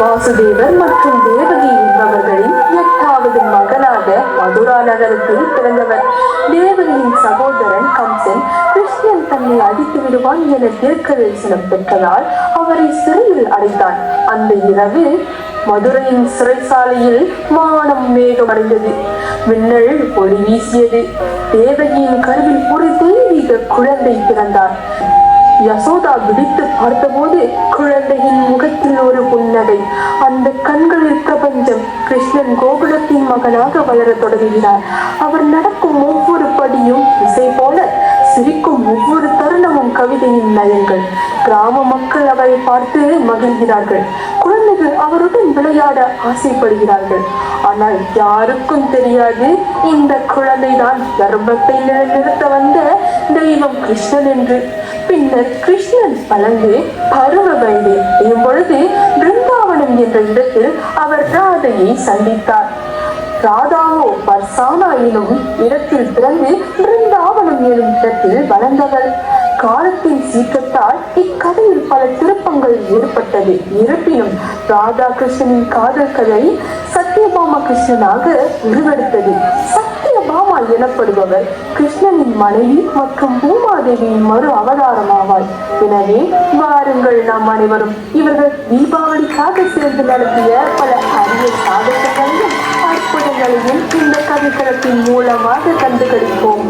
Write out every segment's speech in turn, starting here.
வாசுதேவர் மற்றும் தேவகி என்பவர்களின் 8வது மகனாக மதுரா நகரத்தில் பிறந்தவர். தேவகியின் சகோதரன் கம்சன் கிருஷ்ணன் தன்னை அடித்து விடுவான் என தீர்க்க தரிசனம் பெற்றதால் அவரை சிறையில் அடைத்தான். அந்த இரவு மதுரையின் சிறைசாலையில் வானம் மேகமடைந்தது. மின்னல் ஒளி வீசியது. தேவகியின் கருவில் ஒரு தெய்வீக குழந்தை பிறந்தார். யசோதா விழித்து பார்த்தபோது குழந்தையின் முகத்தில் ஒரு புன்னகை. அந்த கண்களில் பிரபஞ்சம். கிருஷ்ணன் கோகுலத்தின் மகனாக வளர தொடங்குகிறார். அவர் நடக்கும் ஒவ்வொரு படியும் இசை போல, சிரிக்கும் ஒவ்வொரு தருணமும் கவிதையின் நயங்கள். கிராம மக்கள் அவரை பார்த்து மகிழ்கிறார்கள். குழந்தைகள் அவருடன் விளையாட ஆசைப்படுகிறார்கள். ஆனால் யாருக்கும் தெரியாது இந்த குழந்தைதான் கர்ப்பத்தை நிலைநிறுத்த வந்த தெய்வம் கிருஷ்ணன் என்று. பின்னர் கிருஷ்ணன் வளர்ந்து பருவ வயது எனும் பொழுது பிருந்தாவனம் என்ற இடத்தில் அவர் ராதையை சந்தித்தார். ராதாவோ பர்சானா எனும் இடத்தில் பிறந்து பிருந்தாவனம் எனும் இடத்தில் வளர்ந்தவர். காலத்தின் சீற்றத்தால் இக்கதையில் பல திருப்பங்கள் ஏற்பட்டது. இருப்பினும் ராதா கிருஷ்ணனின் காதல் கதை சத்யபாமா கிருஷ்ணனாக உருவெடுத்தது. சத்யபாமா எனப்படுபவர் கிருஷ்ணனின் மனைவி மற்றும் பூமாதேவியின் மறு அவதாரம் ஆவார். எனவே வாருங்கள் நாம் அனைவரும் இவர்கள் தீபாவளிக்காக சேர்ந்து நடத்திய பல அரிய சாதனைகளையும் அற்புதங்களையும் இந்த கதைக்களத்தின் மூலமாக கண்டுகளிப்போம்.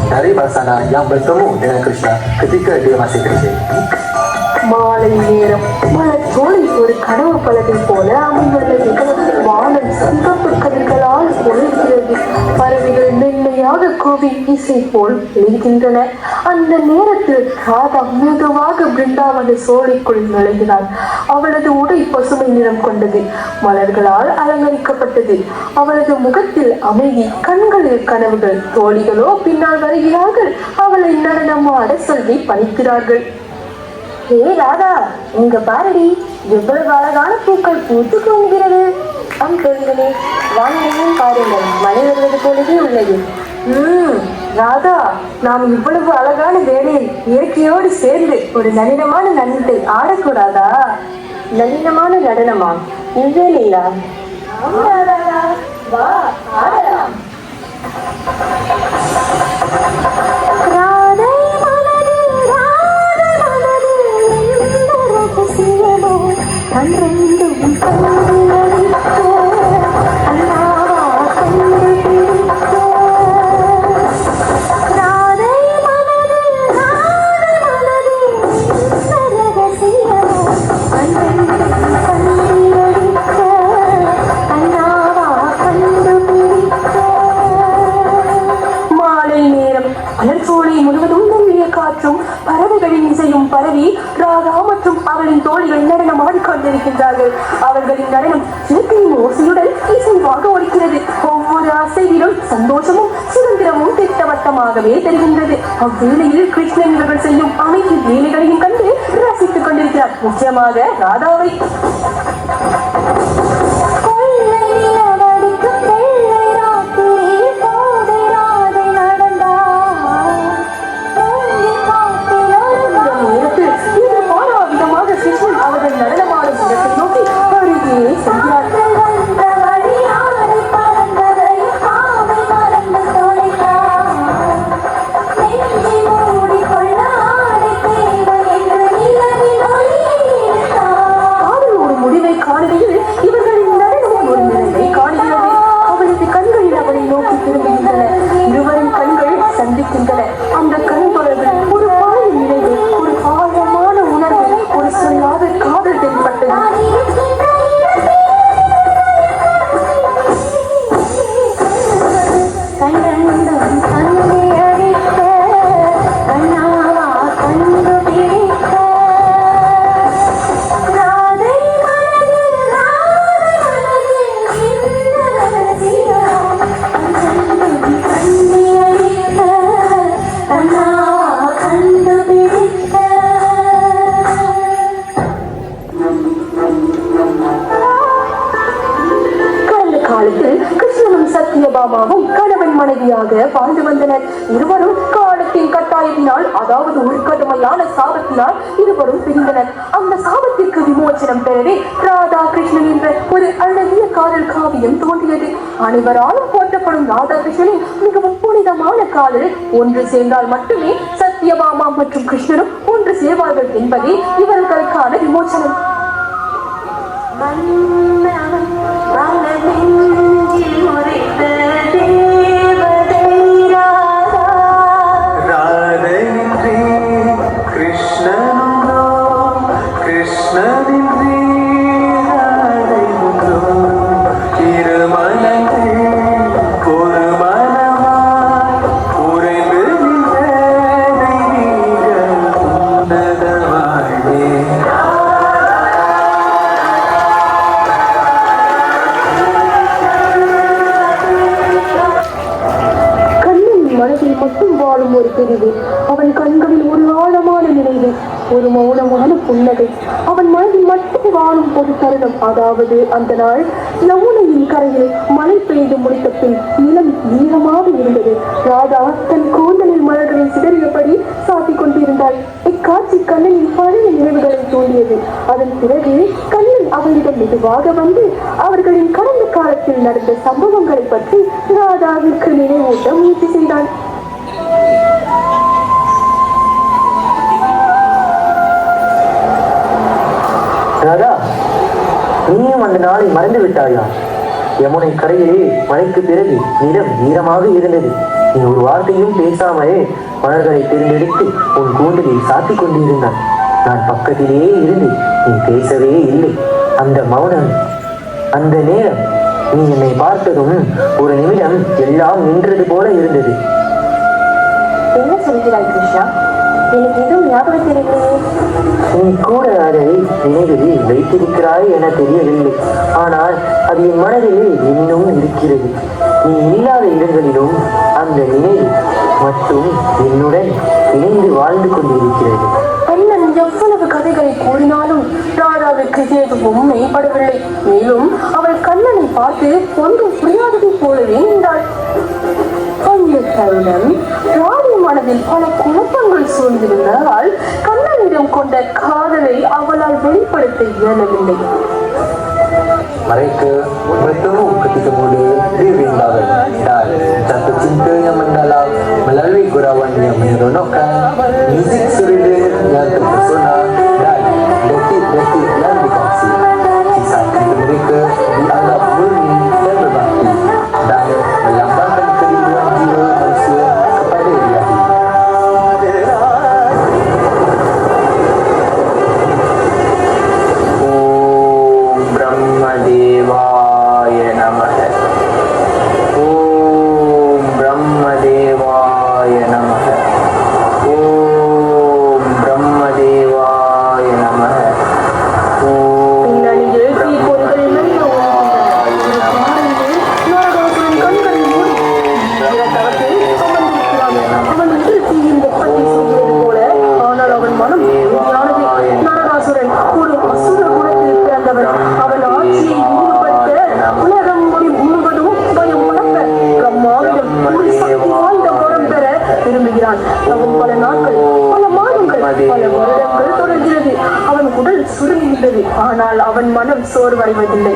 Dari Barsana yang bertemu dengan Krishna ketika dia masih kecil. மாலை நேரம் மலச்சோலை ஒரு கனவு பலகை போல அமைந்துள்ளது. வானம் சிவப்பு கதிர்களால் ஒளிர்கிறது. பறவைகள் மென்மையாக கூவி இசை போல் எழுகின்றன. அந்த நேரத்தில் ராதா மெதுவாக பிருந்தாவன சோலைக்குள் நுழைகிறாள். அவளது உடை பசுமை நிறம் கொண்டது, மலர்களால் அலங்கரிக்கப்பட்டது. அவளது முகத்தில் அமைதி, கண்களில் கனவுகள். தோழிகளோ பின்னால் வருகிறார்கள். அவளை நடனமாட சொல்லி பணிக்கிறார்கள். ஏ ராதா, இங்க பாரடி, எவ்வளவு அழகான பூக்கள் பூத்து குலுங்குகிறது. தோழிகளே, வானிலையும் பாருங்கள், மழை வருவது போலவே உள்ளது. ராதா, நாம் இவ்வளவு அழகான வேளையில் இயற்கையோடு சேர்ந்து ஒரு நளினமான நடனத்தை ஆடக்கூடாதா? நளினமான நடனமா? இவ்வேளையா? வா, ஆடலாம். பறவைகளின் இசையும் பரவி ராதா மற்றும் அவளின் தோழிகள் நடனம் ஆடிக்கொண்டிருக்கின்றார்கள். அவர்களின் நடனம் இயற்கையின் ஓசையுடன் இசைவாக ஒலிக்கிறது. ஒவ்வொரு அசைவிலும் சந்தோஷமும் சுதந்திரமும் திட்டவட்டமாகவே தெரிகின்றது. அவ்வேளையில் கிருஷ்ணன் இவர்கள் செய்யும் அனைத்து வேலைகளையும் கண்டு ரசித்துக் கொண்டிருக்கிறார். முக்கியமாக ராதாவை. வாழ்ந்து வந்தனர். இருவரும் காலத்தின் கட்டாயத்தினால், அதாவது ஒரு கடுமையான சாபத்தினால் இருவரும் பிரிந்தனர். அந்த சாபத்திற்கு விமோசனம் பெறவே ராதா கிருஷ்ணன் என்ற ஒரு அழகிய காதல் காவியம் தோன்றியது. அனைவராலும் போற்றப்படும் ராதா கிருஷ்ணனின் மிகவும் புனிதமான காதல் ஒன்று சேர்ந்தால் மட்டுமே சத்யபாமா மற்றும் கிருஷ்ணனும் ஒன்று சேர்வார்கள் என்பதே இவர்களுக்கான விமோசனம். மட்டும் வாழும் ஒரு பிரிவு, அவன் கண்களில் ஒரு ஆழமான நினைவு, ஒரு மௌனமான புன்னகை, அவன் மனதில் மட்டும் வாழும் ஒரு தருணம். அதாவது அந்த நாள் யமுனையின் கரையில் மழை பெய்து முடித்த பின் நிலம் ஈரமாக இருந்தது. ராதா தன் கூந்தலில் மலர்களை சிதறியபடி சாத்திக் கொண்டிருந்தாள். இக்காட்சி கண்ணனின் பழைய நினைவுகளை தோன்றியது. அதன் பிறகு கண்ணன் அவளிடம் மெதுவாக வந்து அவர்களின் கடந்த காலத்தில் நடந்த சம்பவங்களை பற்றி ராதாவிற்கு நினைவூட்ட முயற்சி செய்தான். ராதா, நீயும் அந்த நாளை மறந்து விட்டாயா? யமுனை கரையிலே மழைக்கு பிறகு நிலம் ஈரமாக இருந்தது. நீ ஒரு வார்த்தையும் பேசாமலே மலர்களை தேர்ந்தெடுத்து உன் கூந்தலில் சாத்திக் கொண்டிருந்தான். நான் பக்கத்திலே இருந்து நீ பேசவே இல்லை. அந்த மௌனம், அந்த நேரம், நீ என்னை பார்த்ததும் ஒரு நிமிடம் எல்லாம் நின்றது போல இருந்தது. என்ன சொல்கிறாய் கிருஷ்ணா? எனக்கு எதுவும் ஞாபகம் தெரியலையே. நீ கூட அதை நினைவில் வைத்திருக்கிறாய் என தெரியவில்லை. ஆனால் அது என் மனதில் இன்னும் இருக்கிறது. நீ இல்லாத இடங்களிலும் அந்த நினைவு மட்டும் என்னுடன் இணைந்து வாழ்ந்து கொண்டிருக்கிறது. கண்ணன் எவ்வளவு கதைகளை கூறினாலும் ராதாவுக்கு எதுவும் மெய்ப்படவில்லை. மேலும் அவள் கண்ணனை பார்த்து ஒன்றும் புரியாததை போலவே நின்றாள். அந்த தருணம் ராணி மனதில் பல குழப்பங்கள் சூழ்ந்திருந்தால் கண்ணனிடம் கொண்ட காதலை அவளால் வெளிப்படுத்த இயலவில்லை. Mereka bertemu ketika muda di Vrindavan dan jatuh cinta yang mendalam melalui gurauan yang menyeronokkan, muzik serida yang terpesona dan detik-detik yang dikongsi. Kisah cinta mereka dianggap murni dan berbakti dan melambangkan kerinduan jiwa manusia kepada Ilahi. Brahmadevaya Namaha. Om Brahmadevaya Namaha. Om Brahmadevaya Namaha. அவன் பல நாட்கள், பல மாதங்கள், பல வருடங்கள் தொடர்கிறது. அவன் உடல் சுருங்குகின்றது. ஆனால் அவன் மனம் சோர்வடைவதில்லை.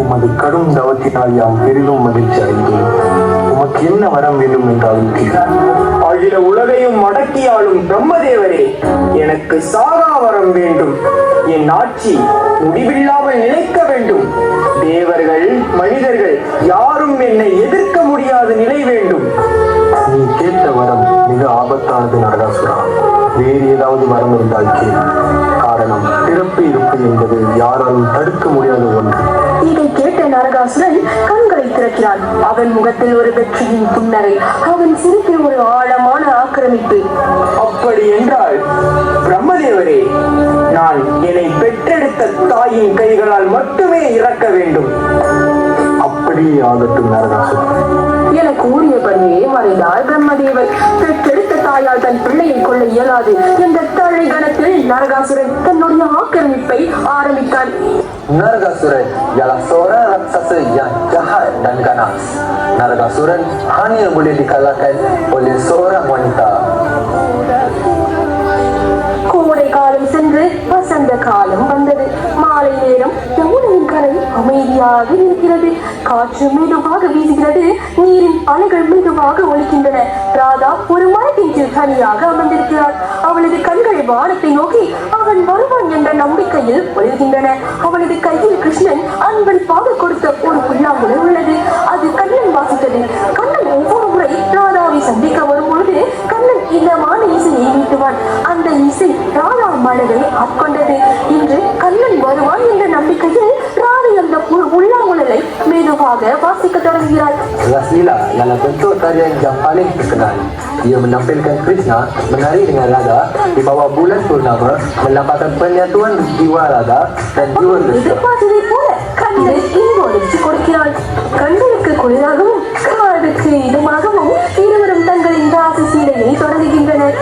உமது கடும் தவத்தினால் யாம் பெரிதும் மகிழ்ச்சி அடைந்தேன். உமக்கு என்ன வரம் வேண்டும் என்றாலும் அகில உலகையும் அடக்கியாலும் பிரம்மதேவரே, எனக்கு சாகா வரம் வேண்டும். என் ஆட்சி முடிவில்லாமல் நிலைக்க வேண்டும். தேவர்கள், மனிதர்கள் யாரும் என்னை எதிர்க்க முடியாத நிலை வேண்டும். நீ கேட்ட வரம் மிக ஆபத்தானது நரகாசுரா. வேறு ஏதாவது வரம் இருந்தால் கேள். காரணம், பிறப்பு இருப்பு என்பது யாராலும் தடுக்க முடியாத ஒன்று. இதை கேட்ட நரகாசுரன் கண்களை திறக்கிறான். அவன் முகத்தில் ஒரு வெற்றியின் புன்னகை, அவன் சிரிப்பில் ஒரு ஆழமான ஆக்கிரமிப்பு. அப்படி என்றால் பிரம்மதேவரே, நான் என்னை பெற்றெடுத்த தாயின் கைகளால் மட்டுமே இறக்க வேண்டும். அப்படி அப்படியே ஆகட்டும் நரகாசுரன். என கூறியபடியே மறைந்தார் பிரம்மதேவர். பெற்றெடுத்த தாயால் தன் பிள்ளையை கொள்ள இயலாது என்ற தழை கணத்தில் நரகாசுரன் தன்னுடைய ஆக்கிரமிப்பை ஆரம்பித்தான். Nargasuran ialah seorang raksasa yang jahat dan ganas. Nargasuran hanya boleh dikalahkan oleh seorang wanita. கோடை காலம் சென்று வசந்த காலம் வந்தது. மாலை நேரம் யமுனையின் கரை அமைதியாக இருக்கிறது. காற்று மெதுவாக வீசுகிறது. நீரின் அலைகள் மெதுவாக ஒலிக்கின்றன. ராதா ஒரு மரத்தின் கீழ் தனியாக அமர்ந்திருக்கிறாள். அவளது கண்கள் வானத்தை நோக்கி அவன் வருவான் என்ற நம்பிக்கையில் ஒழுகின்றன. அவளது கையில் கிருஷ்ணன் அன்பளிப்பாக கொடுத்த ஒரு புல்லாங்குழல் உள்ளது. அது கண்ணன் வாசித்தது. கண்ணன் ஒவ்வொரு முறை ராதாவை சந்திக்க வரும் பொழுது கண்ணன் இதமான இசையை மீட்டுவான். அந்த இசை ராதா மனதை ஆட்கொண்டது. இன்று கண்ணன் வருவான் என்ற நம்பிக்கையில் ராதை அந்த புல்லாங்குழலை மெதுவாக வாசிக்க தொடங்குகிறாள். Raslila ialah bentuk tarian yang paling terkenal. Ia menampilkan Krishna menari dengan Radha di bawah bulan purnama, melambangkan penyatuan jiwa Radha dan jiwa Krishna. எதிர்பார்த்ததை போல கண்ணன் இன்பொழிச்சு கொடுக்கிறாள். கண்களுக்கு குளிராகவும் காதுக்கு இதமாகவும் இருவரும் தங்களின் ராச சீடையை தொடங்குகின்றனர்.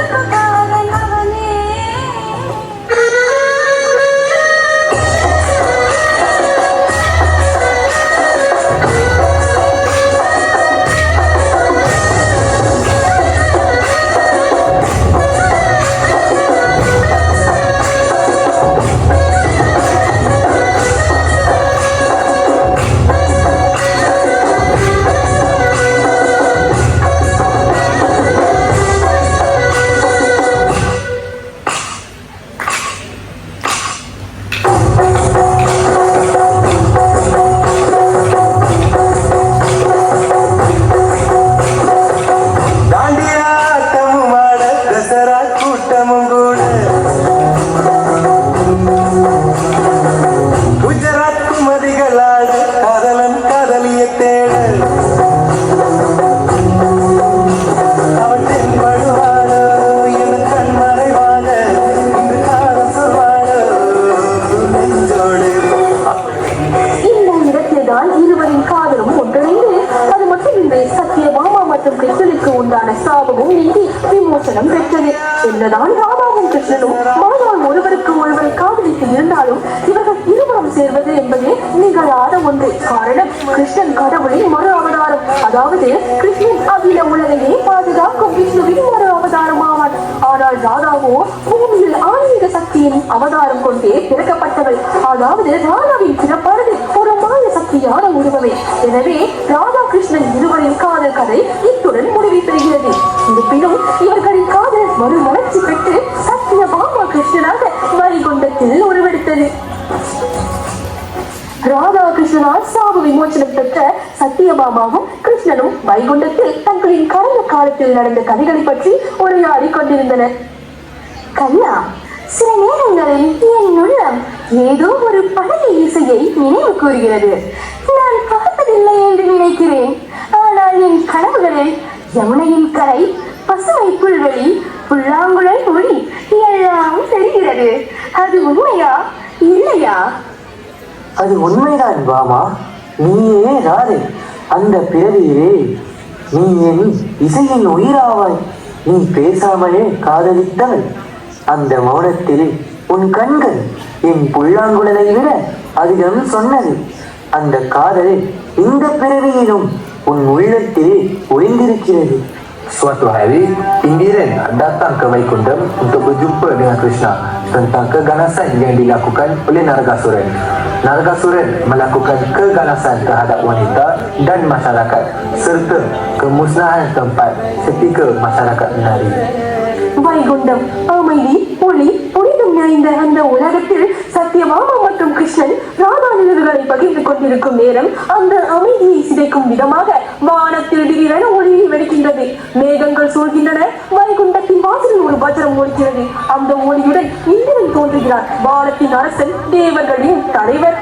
சாபமும் நீங்கி விமோசனம் பெற்றது. என்னதான் ராதாவும் கிருஷ்ணனும் மனதால் ஒருவருக்கு ஒருவரை காதலித்து இருந்தாலும் இவர்கள் இருவரும் சேர்வது என்பது நிகழாத ஒன்று. காரணம், கிருஷ்ணன் கடவுளின் மறு அவதாரம். அதாவது கிருஷ்ணன் அகில உலகையே பாதுகாக்கும் விஷ்ணுவின் மறு அவதாரம் ஆவான். ஆனால் ராதாவோ பூமியில் ஆன்மீக சக்தியின் அவதாரம் கொண்டே பிறக்கப்பட்டவள். அதாவது ராதாவின் பிறப்பானது ஒரு மாய சக்தியான உருவமே. எனவே ராதா கிருஷ்ணன் இருவரின் காதல் கதை இத்துடன் முடிவை பெறுகிறது. இருப்பினும் இவர்களின் காதல் மறுமலர்ச்சி பெற்று சத்யபாமா கிருஷ்ணனாக வைகுண்டத்தில் உருவெடுத்தது. ராதா கிருஷ்ணனால் சாப விமோசனம் பெற்ற சத்யபாமாவும் கிருஷ்ணனும் வைகுண்டத்தில் தங்களின் கடந்த காலத்தில் நடந்த கதைகளை பற்றி உரையாடி கொண்டிருந்தனர். கண்ணா, சில நேரங்களில் என் உள்ளம் ஏதோ ஒரு பழைய இசையை நினைவு கூறுகிறது. நான் பார்த்ததில்லை என்று நினைக்கிறேன். ஆனால் என் கனவுகளில் யமுனையின் கரை, பசுமை புல்வெளி, புல்லாங்குழல் ஒளி எல்லாம் தெரிகிறது. அது உண்மையா இல்லையா? அது உண்மைதான் பாமா. நீயே ராதை. அந்த பிறவியிலே நீ என் இசையின் உயிராவாய். நீ பேசாமலே காதலித்தவள். அந்த மௌனத்தில் உன் கண்கள் என் புல்லாங்குழலை விட அதிகம் சொன்னது. அந்த காதல் இந்த பிறவியிலும் உன் உள்ளத்தில் ஒளிந்திருக்கிறது. Suatu hari, Indiran datang ke Vaikundam untuk berjumpa dengan Krishna tentang keganasan yang dilakukan oleh Nargasuran. Nargasuran melakukan keganasan terhadap wanita dan masyarakat serta kemusnahan tempat setika masyarakat menari. Vaikuntham, அமைதி, ஒளி, புனிதம் நிறைந்த அந்த உலகத்தில் சத்யபாமா மற்றும் கிருஷ்ணன் ராதா நினைவுகளை பகிர்ந்து கொண்டிருக்கும் நேரம் அந்த அமைதியை சிதைக்கும் விதமாக வானத்தில் திடீரென ஒளியை வெடிக்கின்றது. மேகங்கள் சூழ்கின்றன. வைகுண்டத்தின் வாசலில் ஒரு வஜ்ரம் ஒலிக்கிறது. அந்த ஒளியுடன் இந்திரன் தோன்றுகிறார். வானத்தின் அரசன், தேவர்களின் தலைவர்.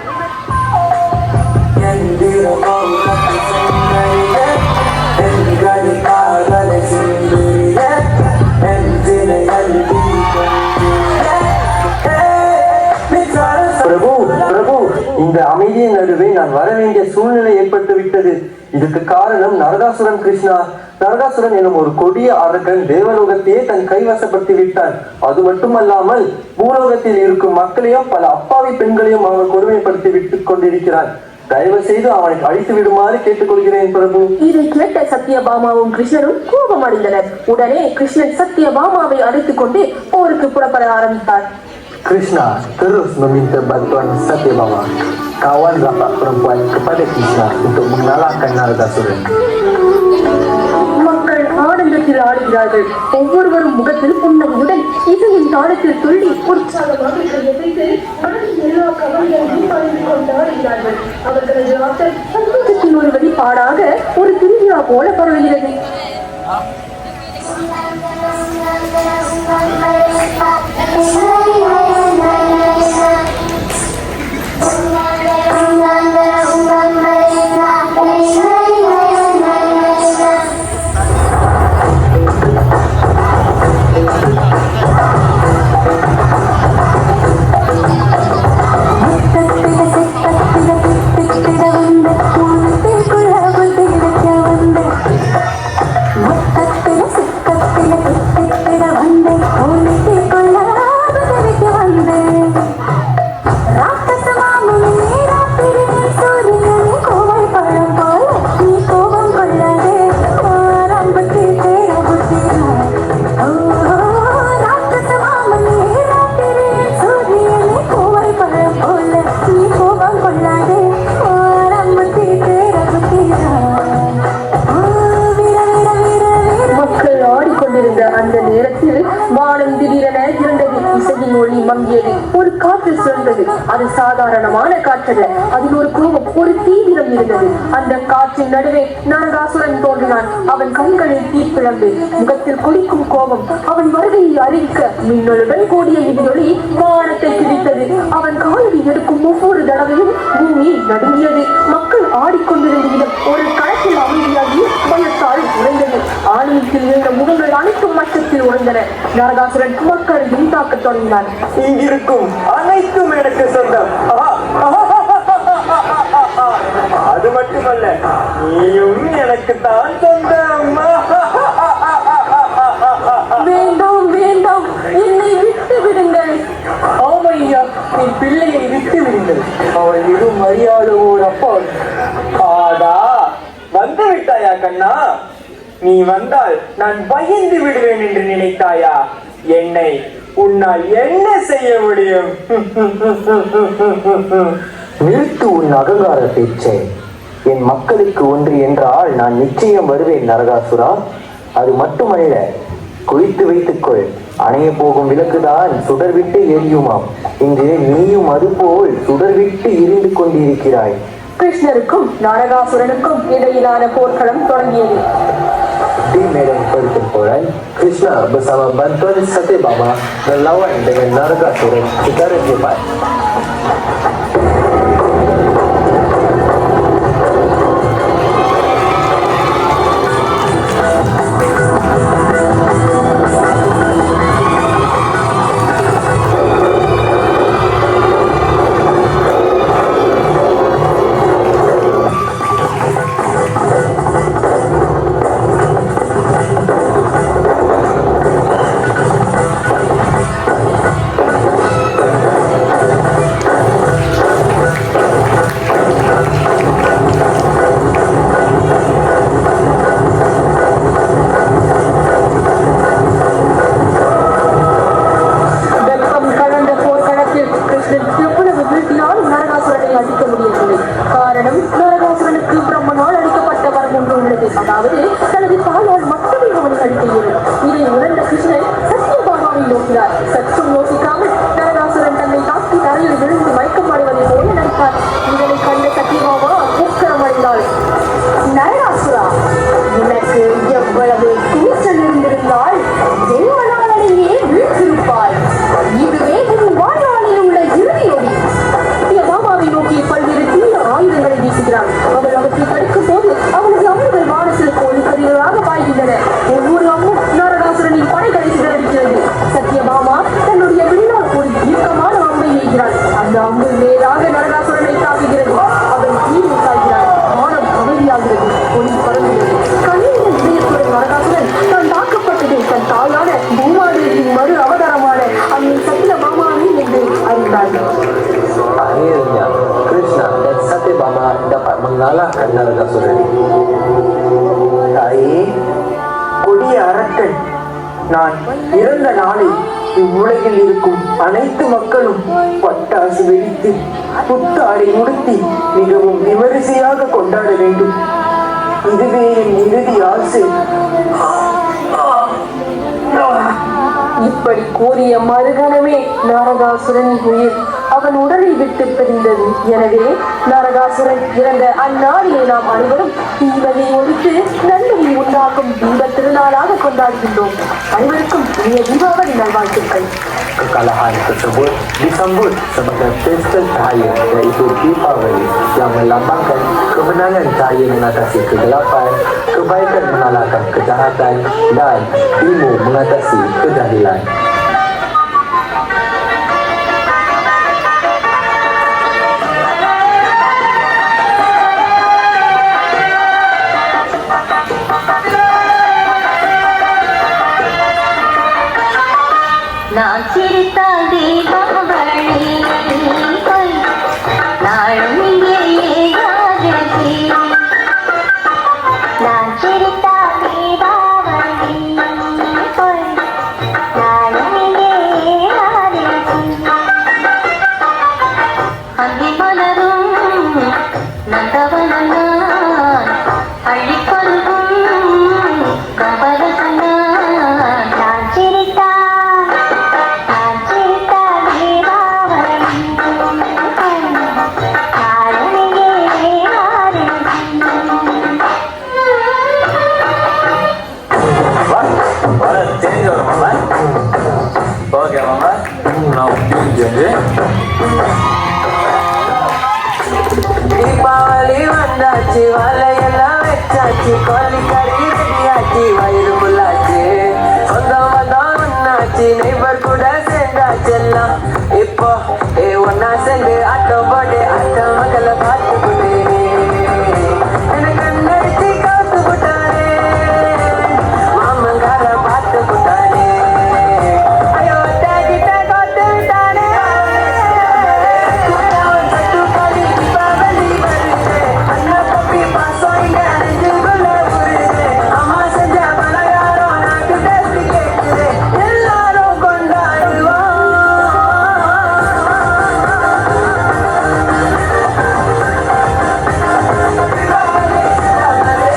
பிரபு, இந்த அமைதியை யுத்தத்தின் நடுவே நான் வர வேண்டிய சூழ்நிலை ஏற்பட்டு விட்டது. இதுக்கு காரணம் நரகாசுரன் கிருஷ்ணா. நரகாசுரன் எனும் ஒரு கொடிய அரக்கன் தேவலோகத்தையே தன் கைவசப்படுத்தி விட்டான். அது மட்டுமல்லாமல் பூலோகத்தில் இருக்கும் மக்களையும் பல அப்பாவி பெண்களையும் அவன் கொடுமைப்படுத்தி விட்டுக் கொண்டிருக்கிறான். தயவு செய்து அவனை அழித்து விடுமாறு கேட்டுக்கொள்கிறேன் பிரபு. இதை கேட்ட சத்யபாமாவும் கிருஷ்ணரும் கோபம் அடைந்தனர். உடனே கிருஷ்ணன் சத்யபாமாவை அழைத்துக் கொண்டு போருக்கு புறப்பட ஆரம்பித்தார். Krishna terus meminta bantuan Satyabhama, kawan rapat perempuan, kepada Krishna untuk mengalahkan Nargasura. மக்கள் ஆனந்தத்தில் ஆடுகிறார்கள். ஒவ்வொருவரும் முகத்தில் புன்னகையுடன் இசையின் தாளத்தில் துள்ளி உற்சாகமாக கையசைத்து மனதில் எல்லா கவலைகளையும் அறிந்து கொண்டாடுகிறார்கள். அவர்களது ஆற்றல் சந்தோஷத்தின் ஒரு வெளிப்பாடாக ஒரு திருவிழா போல பரவுகிறது. அந்த நேரத்தில் வானம் திடீரென இருண்டது. இசையின் ஒளி மங்கியது. ஒரு காற்று சுழன்றது. அது சாதாரணமான காற்றல்ல, அதில் ஒரு கோபம், ஒரு தீவிரம் இருந்தது. அந்த காற்றின் நடுவே நரகாசுரன் தோன்றினான். அவன் கண்களில் தீப்பிழம்பு, முகத்தில் கொதிக்கும் கோபம். அவன் வருகையை அறிவிக்க மின்னலுடன் கூடிய இடியொளி வானத்தை கிழித்தது. அவன் காலடி எடுக்கும் ஒவ்வொரு தடவையும் பூமி நடுங்கியது. மக்கள் ஆடிக்கொண்டிருந்த இடம் ஒரு களத்தில் அமைதியாகி பயத்தால் உறைந்தது. ஆலயத்தில் இருந்த முகங்கள் அனைத்தும் மச்சத்தில் உறைந்தன. நரகாசுரன் மக்களையும் தாக்கத் தொடங்கினான். இங்கிருக்கும் அனைத்தும் எனக்கு சொந்தம். அது மட்டுமல்ல, நீயும் எனக்கு தான் சொந்தம். வேண்டாம் வேண்டாம், என்னை விட்டு விடுங்கள். ஆமையா, என் பிள்ளையை விட்டு விடுங்கள். அவள் வெறும் மரியாதையோடு அப்பா. ஆடா, வந்து விட்டாயா கண்ணா? நீ வந்தால் நான் பயந்து விடுவேன் என்று நினைத்தாயா? என்னை உன்னால் என்ன செய்ய முடியும்? நிறுத்து உன் அகங்கார பேச்சை. என் மக்களுக்கு ஒன்று என்றால் நான் நிச்சயம் வருவேன் நரகாசுரா. அது மட்டுமல்ல, குறித்து வைத்துக்கொள், அணைய போகும் விளக்குதான் சுடர்விட்டு எரியுமாம். இன்று நீயும் அதுபோல் சுடர்விட்டு எரிந்து கொண்டிருக்கிறாய். கிருஷ்ணருக்கும் நரகாசுரனுக்கும் இடையிலான போர்க்களம் தொடங்கியது. Di medan pertempuran, Krishna bersama bantuan Satyabhama berlawan dengan Nargasura secara cepat. அதாவது தனது தாயால் மட்டுமே அவனை அழிக்க இயலும். இதை உணர்ந்த கிருஷ்ணன் சத்யபாமாவை நோக்கினார். சற்றும் யோசிக்காமல் நரகாசுரன் தன்னை தாக்கி தரையில் விழுந்து மயக்கம் அடைவதை போல நினைத்தார். இதனை கண்ட சத்யபாமா உக்கரம் அடைந்தாள். நரகாசுரா, எனக்கு எவ்வளவு துணிச்சல் இருந்திருந்தால் ஜென்மனாலேயே வீழ்த்திருப்பாய். இதுவே உன் வாழ்நாளில் உள்ள இறுதியொடி. சத்யபாமாவை நோக்கி பல்வேறு தீய ஆயுதங்களை வீசுகிறான். அவள் அவற்றை தடுக்கும் போது அவளது அம்புகள் வானத்தில் கோழி கதிர்களாக பாய்கின்றன. ஒவ்வொரு அம்பும் நரகாசுரனின் படைகளை சிதறடிக்கிறது. சத்யபாமா தன்னுடைய விண்ணால் ஒரு தீர்க்கமான அம்பை எய்கிறாள். அந்த அம்பு நேராக நரகாசுரனை தாக்குகிறது. விட்டேன். நான் இறந்த நாளை இவ்வுலகில் இருக்கும் அனைத்து மக்களும் பட்டாசு வெடித்து புத்தாடை உடுத்தி மிகவும் விமரிசையாக கொண்டாட வேண்டும். இதுவே என் இறுதி ஆசை. இப்படி கூறிய மறுகணமே நரகாசுரனின் உயிர் அவன் உடலை விட்டு பிரிந்தது. எனவே நரகாசுரன் இறந்த அந்நாளிலே நாம் அனைவரும் தீபத்தை ஒழித்து நல்லொளி உண்டாக்கும் தீப திருநாளாக கொண்டாடுகின்றோம். அனைவருக்கும் இனிய தீபாவளி நல்வாழ்த்துக்கள். Kekalahan tersebut disambut sebagai pesta cahaya, iaitu Deepavali, yang melambangkan kemenangan cahaya mengatasi kegelapan, kebaikan mengalahkan kejahatan, dan ilmu mengatasi kejahilan. நான் சிரித்தால் தீபாவளி நாளும் இங்கே ஏகாதசி. நான் சிரித்தால் தீபாவளி நாளும் இங்கே ஏகாதசி. அங்கே மலரும் நந்தவனம் நான் அள்ளிக்கொள்ளும் கம்பரசன் நான் சிரித்தால் Okay, Mama. Now, தீபாவளி வந்தாச்சு, வலையெல்லாம் வச்சாச்சு, கோழி கறி ரெடியாச்சு, வயிறு புல்லாச்சு, சொந்தம் வந்தோம் ஒன்னாச்சு, நெய்பர் கூட சேர்ந்தாச்சு எல்லாம். இப்போ ஒன்னா சேர்ந்து ஆட்டம் போட்டு ஆட்டம் மக்களை பார்த்துக்கிட்டு எனக்கு கண்ணடிச்சு காத்து போட்டாரே, மாமங்கார பார்த்து போட்டாரே.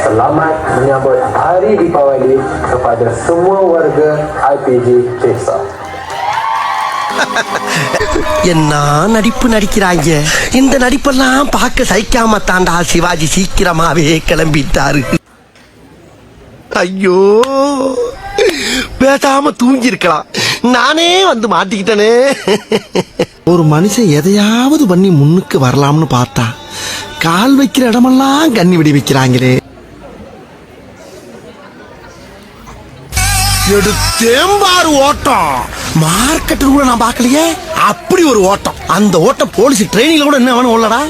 Selamat menyambut Hari Deepavali kepada semua warga IPG Desa. என்ன நடிப்பு நடிக்கிறாங்க. இந்த நடிப்பெல்லாம் பார்க்க சகிக்காம தாண்டா சிவாஜி சீக்கிரமாவே கிளம்பிட்டாரு. ஐயோ, பேசாம தூங்கி இருக்கலாம், நானே வந்து மாட்டிக்கிட்டனே. ஒரு மனுஷன் எதையாவது பண்ணி முன்னுக்கு வரலாம்னு பார்த்தா கால் வைக்கிற இடமெல்லாம் கண்ணி விடி வைக்கிறாங்களே. எடுத்தேம்பாரு ஓட்டம், மார்க்கெட்டில் கூட நான் பார்க்கலையே. அப்படி ஒரு ஓட்டம், அந்த ஓட்டம் போலீஸ் ட்ரெயினிங்ல கூட என்ன வேணும் உள்ளடா.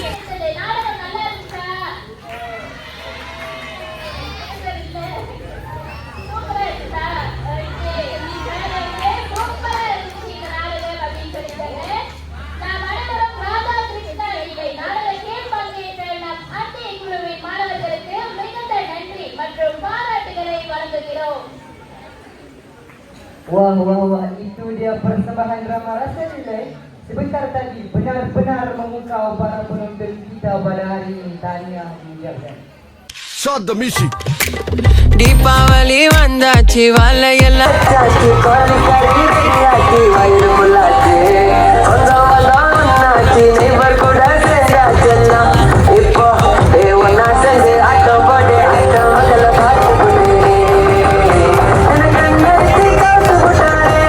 Wah, wah, wah, itu dia persembahan drama rasa nilai. Sebentar tadi benar-benar memukau para penonton kita pada hari ini. Tahniah diucapkan. Shut the music. Deepavali வந்தாச்சு, வலையெல்லாம் வச்சாச்சு, கோழி கறி ரெடியாச்சு, வயிறு புல்லாச்சு, சொந்தம் வந்தோம் ஒன்னாச்சு, நெய்பர் கூட சேர்ந்தாச்சு எல்லாம். இப்போ ஒன்னா சேர்ந்து ஆட்டம் போட்டு ஆட்டம் மக்களை பார்த்துக்கிட்டு எனக்கு கண்ணடிச்சு காத்து போட்டாரே,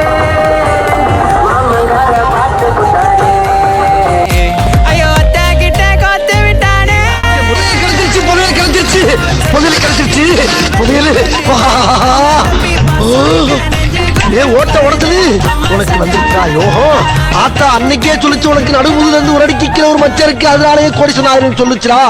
மாமங்கார பார்த்து போட்டாரே. ஐயோ அத்தா கிட்ட கோத்து விட்டானே. ஓட்ட உடத்துல உனக்கு வந்திருக்கா யோகம். ஆத்தா அன்னைக்கே சொல்லிச்சு, உனக்கு நடுமுதுல இருந்து ஒரு அடிக்கிற ஒரு மச்சம் இருக்கு, அதனாலேயே கோடிசன் ஆயிரம் சொல்லுச்சுடா.